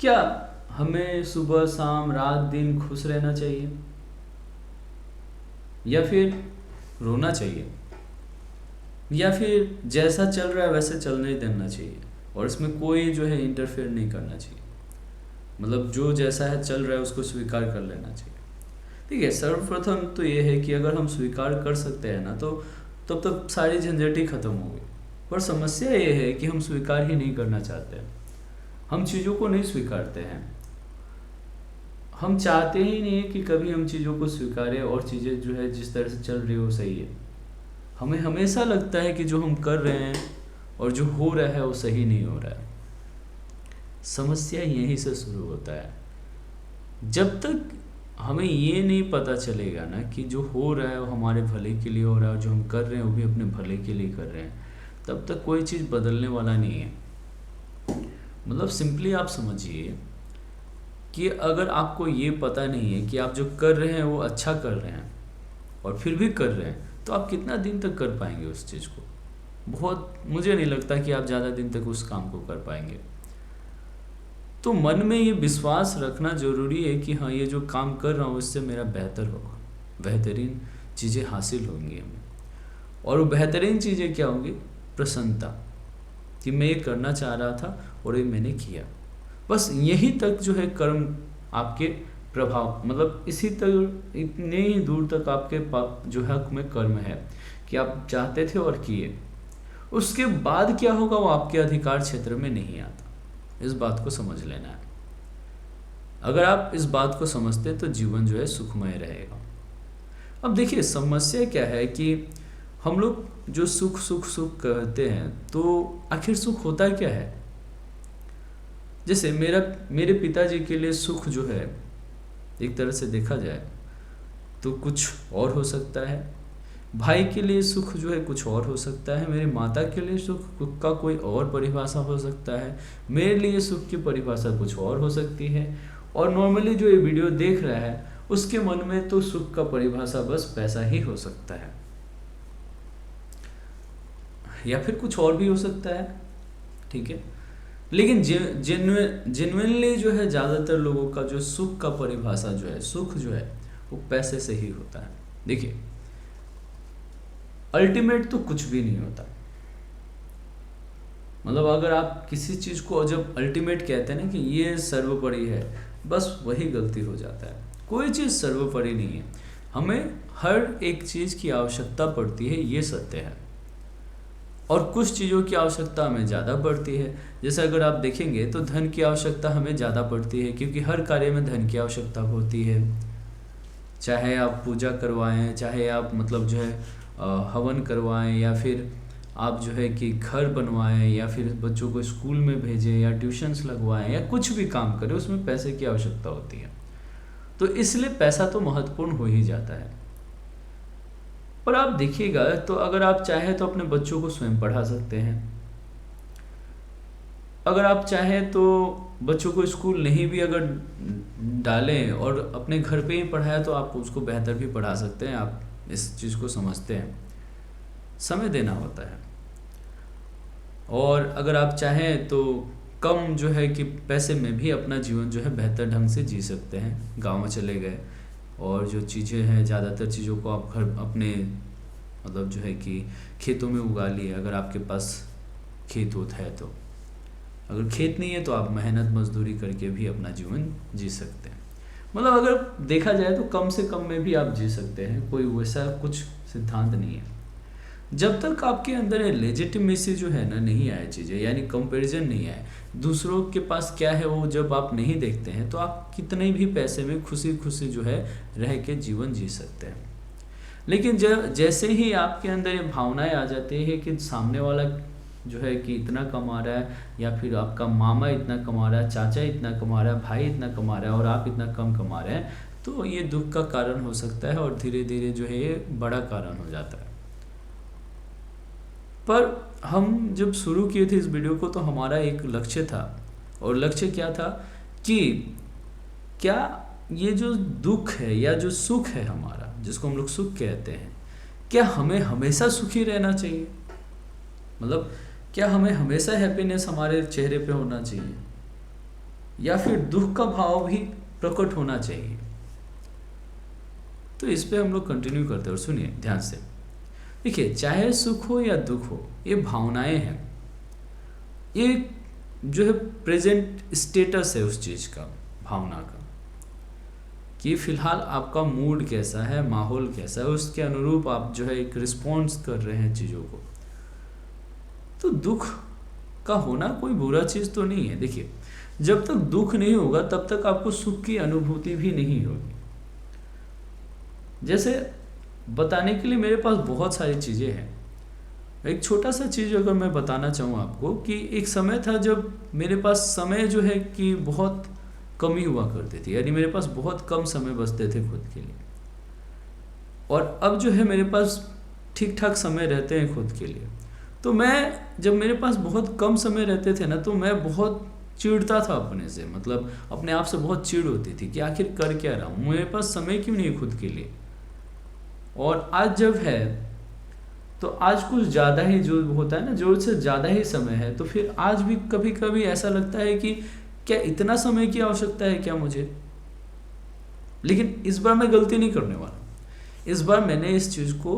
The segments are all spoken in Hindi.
क्या हमें सुबह शाम रात दिन खुश रहना चाहिए या फिर रोना चाहिए या फिर जैसा चल रहा है वैसे चलने देना चाहिए और इसमें कोई जो है इंटरफेयर नहीं करना चाहिए। मतलब जो जैसा है चल रहा है उसको स्वीकार कर लेना चाहिए। ठीक है, सर्वप्रथम तो ये है कि अगर हम स्वीकार कर सकते हैं ना तो तब तक सारी झंझट ही खत्म हो गई। पर समस्या ये है कि हम स्वीकार ही नहीं करना चाहते हैं। हम चीज़ों को नहीं स्वीकारते हैं। हम चाहते ही नहीं है कि कभी हम चीज़ों को स्वीकारें और चीज़ें जो है जिस तरह से चल रही हो सही है। हमें हमेशा लगता है कि जो हम कर रहे हैं और जो हो रहा है वो सही नहीं हो रहा है। समस्या यहीं से शुरू होता है। जब तक हमें ये नहीं पता चलेगा ना कि जो हो रहा है वो हमारे भले के लिए हो रहा है और जो हम कर रहे हैं वो भी अपने भले के लिए कर रहे हैं, तब तक कोई चीज़ बदलने वाला नहीं है। मतलब सिंपली आप समझिए कि अगर आपको ये पता नहीं है कि आप जो कर रहे हैं वो अच्छा कर रहे हैं और फिर भी कर रहे हैं, तो आप कितना दिन तक कर पाएंगे उस चीज़ को? बहुत, मुझे नहीं लगता कि आप ज़्यादा दिन तक उस काम को कर पाएंगे। तो मन में ये विश्वास रखना ज़रूरी है कि हाँ, ये जो काम कर रहा हूँ इससे मेरा बेहतर होगा, बेहतरीन चीज़ें हासिल होंगी हमें। और वो बेहतरीन चीज़ें क्या होंगी? प्रसन्नता, कि मैं ये करना चाह रहा था और ये मैंने किया। बस यही तक जो है कर्म आपके प्रभाव, मतलब इसी तक, इतने ही दूर तक आपके जो है में कर्म है कि आप चाहते थे और किए। उसके बाद क्या होगा वो आपके अधिकार क्षेत्र में नहीं आता। इस बात को समझ लेना है। अगर आप इस बात को समझते तो जीवन जो है सुखमय रहेगा। अब देखिए समस्या क्या है कि हम लोग जो सुख सुख सुख कहते हैं तो आखिर सुख होता क्या है? जैसे मेरे पिताजी के लिए सुख जो है एक तरह से देखा जाए तो कुछ और हो सकता है, भाई के लिए सुख जो है कुछ और हो सकता है, मेरी माता के लिए सुख का कोई और परिभाषा हो सकता है, मेरे लिए सुख की परिभाषा कुछ और हो सकती है, और नॉर्मली जो ये वीडियो देख रहा है उसके मन में तो सुख का परिभाषा बस पैसा ही हो सकता है या फिर कुछ और भी हो सकता है। ठीक है, लेकिन जेन्युइनली जो है ज़्यादातर लोगों का जो सुख का परिभाषा जो है, सुख जो है वो पैसे से ही होता है। देखिए अल्टीमेट तो कुछ भी नहीं होता। मतलब अगर आप किसी चीज़ को जब अल्टीमेट कहते हैं ना कि ये सर्वोपरि है, बस वही गलती हो जाता है। कोई चीज़ सर्वोपरि नहीं है, हमें हर एक चीज़ की आवश्यकता पड़ती है, ये सत्य है। और कुछ चीज़ों की आवश्यकता हमें ज़्यादा पड़ती है। जैसे अगर आप देखेंगे तो धन की आवश्यकता हमें ज़्यादा पड़ती है, क्योंकि हर कार्य में धन की आवश्यकता होती है। चाहे आप पूजा करवाएं, चाहे आप मतलब जो है हवन करवाएं, या फिर आप जो है कि घर बनवाएं, या फिर बच्चों को स्कूल में भेजें, या ट्यूशन्स लगवाएं, या कुछ भी काम करें, उसमें पैसे की आवश्यकता होती है। तो इसलिए पैसा तो महत्वपूर्ण हो ही जाता है। पर आप देखिएगा तो अगर आप चाहें तो अपने बच्चों को स्वयं पढ़ा सकते हैं। अगर आप चाहें तो बच्चों को स्कूल नहीं भी अगर डालें और अपने घर पे ही पढ़ाया तो आप उसको बेहतर भी पढ़ा सकते हैं। आप इस चीज़ को समझते हैं। समय देना होता है। और अगर आप चाहें तो कम जो है कि पैसे में भी अपना जीवन जो है बेहतर ढंग से जी सकते हैं। गाँव में चले गए और जो चीज़ें हैं, ज़्यादातर चीज़ों को आप घर अपने मतलब जो है कि खेतों में उगा लिए, अगर आपके पास खेत होता है तो। अगर खेत नहीं है तो आप मेहनत मजदूरी करके भी अपना जीवन जी सकते हैं। मतलब अगर देखा जाए तो कम से कम में भी आप जी सकते हैं, कोई वैसा कुछ सिद्धांत नहीं है। जब तक आपके अंदर लेजिटिमेसी जो है ना नहीं आए चीज़ें, यानी कंपैरिजन नहीं आए, दूसरों के पास क्या है वो जब आप नहीं देखते हैं, तो आप कितने भी पैसे में खुशी खुशी जो है रह के जीवन जी सकते हैं। लेकिन जैसे ही आपके अंदर ये भावनाएं आ जाती है कि सामने वाला जो है कि इतना कमा रहा है, या फिर आपका मामा इतना कमा रहा है, चाचा इतना कमा रहा है, भाई इतना कमा रहा है और आप इतना कम कमा रहे हैं, तो ये दुख का कारण हो सकता है और धीरे धीरे जो है ये बड़ा कारण हो जाता है। पर हम जब शुरू किए थे इस वीडियो को तो हमारा एक लक्ष्य था, और लक्ष्य क्या था कि क्या ये जो दुख है या जो सुख है हमारा, जिसको हम लोग सुख कहते हैं, क्या हमें हमेशा सुखी रहना चाहिए? मतलब क्या हमें हमेशा हैप्पीनेस हमारे चेहरे पे होना चाहिए, या फिर दुख का भाव भी प्रकट होना चाहिए। तो इस पे हम लोग कंटिन्यू करते हैं और सुनिए ध्यान से। देखिए, चाहे सुख हो या दुख हो, ये भावनाएं हैं, ये जो है प्रेजेंट स्टेटस है उस चीज़ का, भावना का, कि फिलहाल आपका मूड कैसा है, माहौल कैसा है, उसके अनुरूप आप जो है एक रिस्पॉन्स कर रहे हैं चीज़ों को। तो दुख का होना कोई बुरा चीज़ तो नहीं है। देखिए, जब तक दुख नहीं होगा तब तक आपको सुख की अनुभूति भी नहीं होगी। जैसे बताने के लिए मेरे पास बहुत सारी चीज़ें हैं। एक छोटा सा चीज़ अगर मैं बताना चाहूँ आपको, कि एक समय था जब मेरे पास समय जो है कि बहुत कमी हुआ करती थी, यानी मेरे पास बहुत कम समय बचते थे खुद के लिए। और अब जो है मेरे पास ठीक ठाक समय रहते हैं खुद के लिए। तो मैं, जब मेरे पास बहुत कम समय रहते थे ना, तो मैं बहुत चिढ़ता था अपने से, मतलब अपने आप से बहुत चिढ़ होती थी कि आखिर कर क्या रहा हूँ, मेरे पास समय क्यों नहीं खुद के लिए। और आज जब है तो आज कुछ ज़्यादा ही जो होता है ना, ज़रूरत से ज़्यादा ही समय है, तो फिर आज भी कभी कभी ऐसा लगता है कि क्या इतना समय की आवश्यकता है क्या मुझे। लेकिन इस बार मैं गलती नहीं करने वाला। इस बार मैंने इस चीज़ को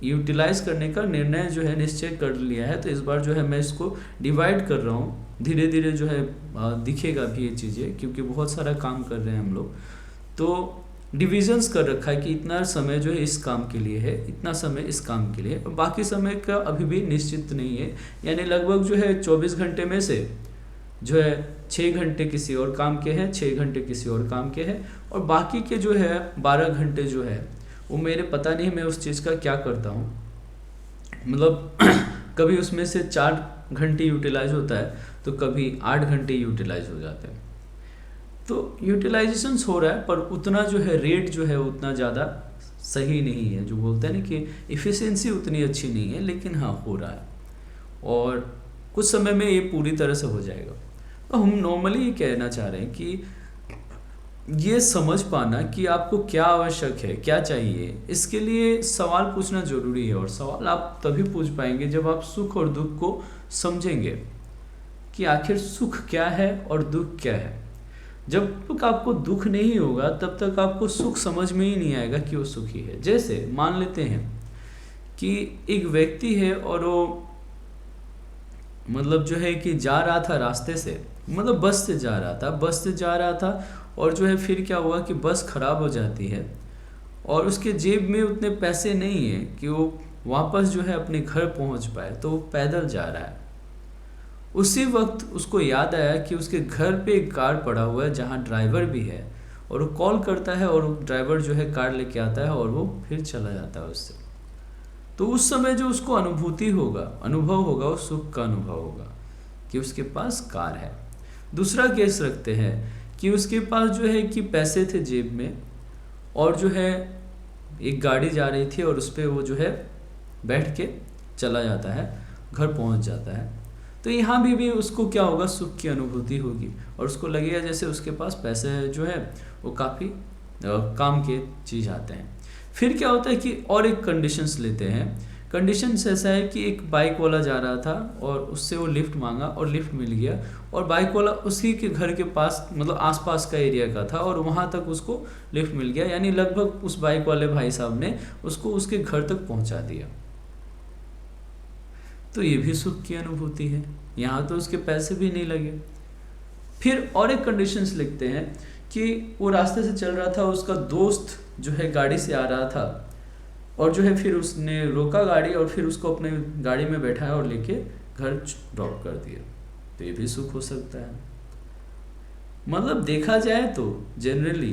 यूटिलाइज करने का निर्णय जो है निश्चय कर लिया है। तो इस बार जो है मैं इसको डिवाइड कर रहा हूँ, धीरे धीरे जो है दिखेगा भी ये चीज़ें, क्योंकि बहुत सारा काम कर रहे हैं हम लोग। तो डिविजन्स कर रखा है कि इतना समय जो है इस काम के लिए है, इतना समय इस काम के लिए, और बाकी समय का अभी भी निश्चित नहीं है। यानी लगभग जो है 24 घंटे में से जो है 6 घंटे किसी और काम के हैं, 6 घंटे किसी और काम के हैं, और बाकी के जो है 12 घंटे जो है वो मेरे पता नहीं मैं उस चीज़ का क्या करता हूँ। मतलब कभी उसमें से 4 घंटे यूटिलाइज होता है, तो कभी 8 घंटे यूटिलाइज हो जाते हैं। तो यूटिलाइजेशन हो रहा है, पर उतना जो है रेट जो है उतना ज़्यादा सही नहीं है। जो बोलते हैं ना कि इफ़िशियंसी उतनी अच्छी नहीं है, लेकिन हाँ हो रहा है, और कुछ समय में ये पूरी तरह से हो जाएगा। तो हम नॉर्मली ये कहना चाह रहे हैं कि ये समझ पाना कि आपको क्या आवश्यक है, क्या चाहिए, इसके लिए सवाल पूछना ज़रूरी है। और सवाल आप तभी पूछ पाएंगे जब आप सुख और दुख को समझेंगे कि आखिर सुख क्या है और दुख क्या है। जब तक आपको दुख नहीं होगा तब तक आपको सुख समझ में ही नहीं आएगा कि वो सुखी है। जैसे मान लेते हैं कि एक व्यक्ति है और वो मतलब जो है कि जा रहा था रास्ते से, मतलब बस से जा रहा था, और जो है फिर क्या हुआ कि बस खराब हो जाती है, और उसके जेब में उतने पैसे नहीं है कि वो वापस जो है अपने घर पहुंच पाए, तो वो पैदल जा रहा है। उसी वक्त उसको याद आया कि उसके घर पे एक कार पड़ा हुआ है जहाँ ड्राइवर भी है, और वो कॉल करता है और ड्राइवर जो है कार लेके आता है और वो फिर चला जाता है उससे। तो उस समय जो उसको अनुभव होगा वो सुख का अनुभव होगा कि उसके पास कार है। दूसरा केस रखते हैं कि उसके पास जो है कि पैसे थे जेब में, और जो है एक गाड़ी जा रही थी और उस पर वो जो है बैठ के चला जाता है, घर पहुंच जाता है। तो यहाँ भी उसको क्या होगा, सुख की अनुभूति होगी, और उसको लगेगा जैसे उसके पास पैसे जो है वो काफ़ी काम के चीज़ आते हैं। फिर क्या होता है कि और एक कंडीशंस लेते हैं। कंडीशंस ऐसा है कि एक बाइक वाला जा रहा था और उससे वो लिफ्ट मांगा और लिफ्ट मिल गया, और बाइक वाला उसी के घर के पास मतलब आसपास का एरिया का था, और वहाँ तक उसको लिफ्ट मिल गया, यानी लगभग उस बाइक वाले भाई साहब ने उसको उसके घर तक पहुँचा दिया। तो ये भी सुख की अनुभूति है, यहाँ तो उसके पैसे भी नहीं लगे। फिर और एक कंडीशंस लिखते हैं कि वो रास्ते से चल रहा था, उसका दोस्त जो है गाड़ी से आ रहा था, और जो है फिर उसने रोका गाड़ी और फिर उसको अपने गाड़ी में बैठाया और लेके घर ड्रॉप कर दिया। तो ये भी सुख हो सकता है। मतलब देखा जाए तो जनरली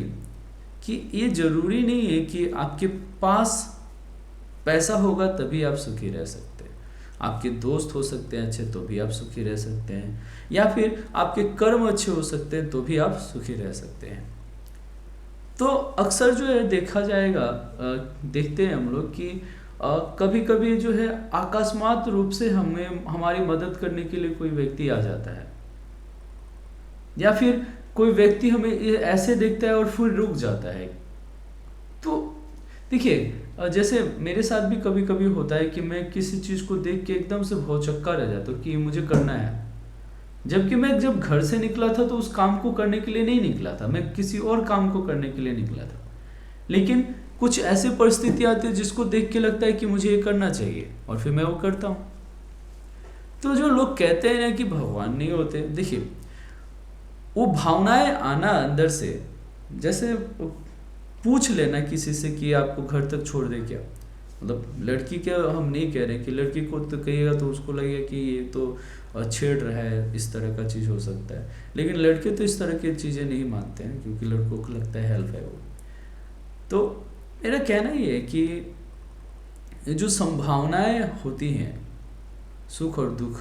कि ये ज़रूरी नहीं है कि आपके पास पैसा होगा तभी आप सुखी रह सकते हैं। आपके दोस्त हो सकते हैं अच्छे तो भी आप सुखी रह सकते हैं, या फिर आपके कर्म अच्छे हो सकते हैं तो भी आप सुखी रह सकते हैं। तो अक्सर जो है देखा जाएगा, देखते हैं हम लोग कि कभी कभी जो है अकस्मात रूप से हमें हमारी मदद करने के लिए कोई व्यक्ति आ जाता है, या फिर कोई व्यक्ति हमें ऐसे देखता है और फिर रुक जाता है। तो देखिए, जैसे मेरे साथ भी कभी कभी होता है कि मैं किसी चीज़ को देख के एकदम से भौचक्का रह जाता हूँ कि मुझे करना है, जबकि मैं जब घर से निकला था तो उस काम को करने के लिए नहीं निकला था, मैं किसी और काम को करने के लिए निकला था। लेकिन कुछ ऐसे परिस्थिति आती है जिसको देख के लगता है कि मुझे ये करना चाहिए और फिर मैं वो करता हूँ। तो जो लोग कहते हैं ना कि भगवान नहीं होते, देखिए वो भावनाएं आना अंदर से, जैसे पूछ लेना किसी से कि आपको घर तक छोड़ दे क्या, मतलब लड़की के हम नहीं कह रहे कि लड़की को तो कहिएगा तो उसको लगेगा कि ये तो छेड़ रहा है, इस तरह का चीज़ हो सकता है। लेकिन लड़के तो इस तरह की चीज़ें नहीं मानते हैं क्योंकि लड़कों को लगता है हेल्प है वो। तो मेरा कहना ये है कि जो संभावनाएं होती हैं सुख और दुख,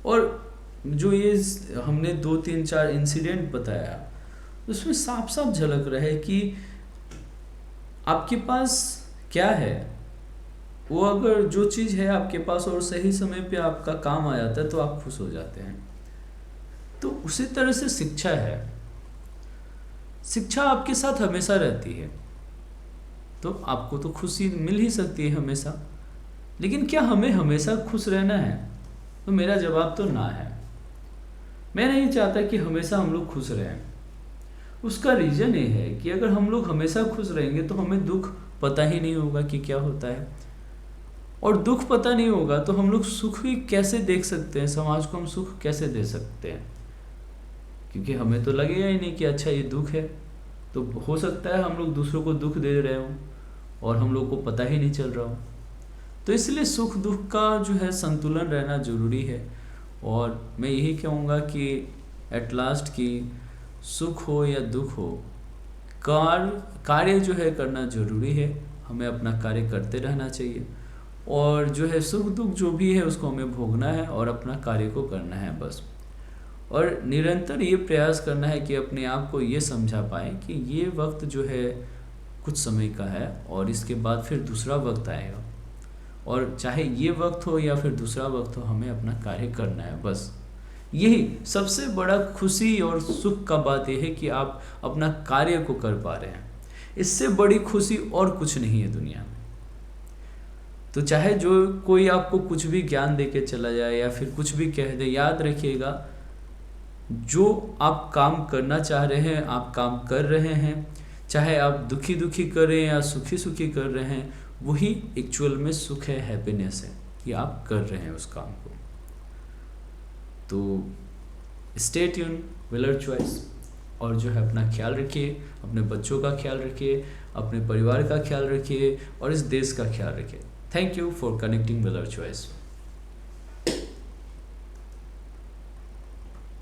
और जो ये हमने 2 3 4 इंसिडेंट बताया उसमें साफ साफ झलक रहा है कि आपके पास क्या है, वो अगर जो चीज़ है आपके पास और सही समय पे आपका काम आ जाता है तो आप खुश हो जाते हैं। तो उसी तरह से शिक्षा है, शिक्षा आपके साथ हमेशा रहती है, तो आपको तो खुशी मिल ही सकती है हमेशा। लेकिन क्या हमें हमेशा खुश रहना है? तो मेरा जवाब तो ना है। मैं नहीं चाहता कि हमेशा हम लोग खुश रहें। उसका रीज़न ये है कि अगर हम लोग हमेशा खुश रहेंगे तो हमें दुख पता ही नहीं होगा कि क्या होता है, और दुख पता नहीं होगा तो हम लोग सुख ही कैसे देख सकते हैं, समाज को हम सुख कैसे दे सकते हैं? क्योंकि हमें तो लगेगा ही नहीं कि अच्छा ये दुख है। तो हो सकता है हम लोग दूसरों को दुख दे रहे हों और हम लोग को पता ही नहीं चल रहा हो। तो इसलिए सुख दुख का जो है संतुलन रहना ज़रूरी है। और मैं यही कहूँगा कि एट लास्ट कि सुख हो या दुख हो, कार्य जो है करना ज़रूरी है, हमें अपना कार्य करते रहना चाहिए, और जो है सुख दुख जो भी है उसको हमें भोगना है और अपना कार्य को करना है बस। और निरंतर ये प्रयास करना है कि अपने आप को ये समझा पाए कि ये वक्त जो है कुछ समय का है और इसके बाद फिर दूसरा वक्त आएगा, और चाहे ये वक्त हो या फिर दूसरा वक्त हो, हमें अपना कार्य करना है बस। यही सबसे बड़ा खुशी और सुख का बात यह है कि आप अपना कार्य को कर पा रहे हैं। इससे बड़ी खुशी और कुछ नहीं है दुनिया में। तो चाहे जो कोई आपको कुछ भी ज्ञान दे के चला जाए या फिर कुछ भी कह दे, याद रखिएगा जो आप काम करना चाह रहे हैं आप काम कर रहे हैं, चाहे आप दुखी दुखी कर रहे हैं या सुखी सुखी कर रहे हैं, वही एक्चुअल में सुख है, हैप्पीनेस है कि आप कर रहे हैं उस काम को। तो स्टे ट्यून, व्हीलर चॉइस, और जो है अपना ख्याल रखिए, अपने बच्चों का ख्याल रखिए, अपने परिवार का ख्याल रखिए और इस देश का ख्याल रखिए। Thank you for connecting wheeler choice.